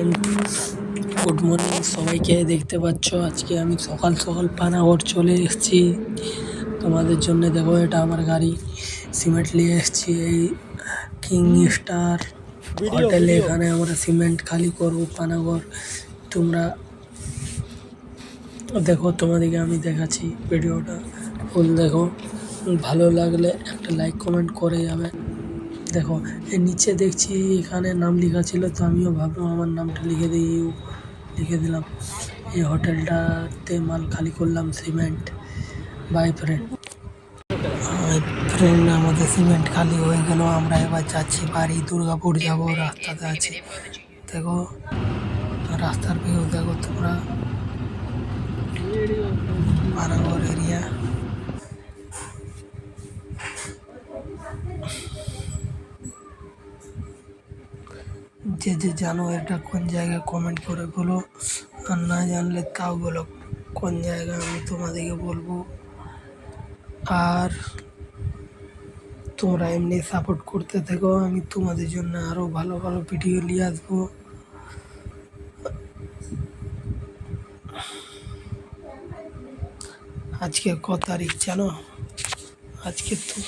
Friend, good morning সবাইকে। দেখতে পাচ্ছ আজকে আমি সকাল সকাল পানাগড় চলে এসেছি তোমাদের জন্য। দেখো এটা আমার গাড়ি, সিমেন্ট নিয়ে এসেছি এই কিং স্টার হোটেলে। এখানে আমরা সিমেন্ট খালি করবো পানাগড়। তোমরা দেখো, তোমাদেরকে আমি দেখাচ্ছি, ভিডিওটা ফুল দেখো। ভালো লাগলে একটা লাইক কমেন্ট করে যাবে। দেখো এর নিচে দেখছি এখানে নাম লেখা ছিল, তো আমিও ভাবলাম আমার নামটা লিখে দিলাম। এই হোটেলটাতে মাল খালি করলাম সিমেন্ট। বাই ফ্রেন্ড, আমাদের সিমেন্ট খালি হয়ে গেল। আমরা এবার যাচ্ছি বাড়ি, দুর্গাপুর যাব, রাস্তাতে আছি। দেখো রাস্তার ভিউ দেখো তোমরা, পানাগড় এরিয়া। যে জানো এটা কোন জায়গায় কমেন্ট করে বলো, আর না জানলে তাও বলো কোন জায়গায়, আমি তোমাদেরকে বলবো। আর তোমরা এমনি সাপোর্ট করতে থেকো, আমি তোমাদের জন্য আরও ভালো ভালো ভিডিও নিয়ে আসবো। আজকে কত তারিখ জানো? আজকে তো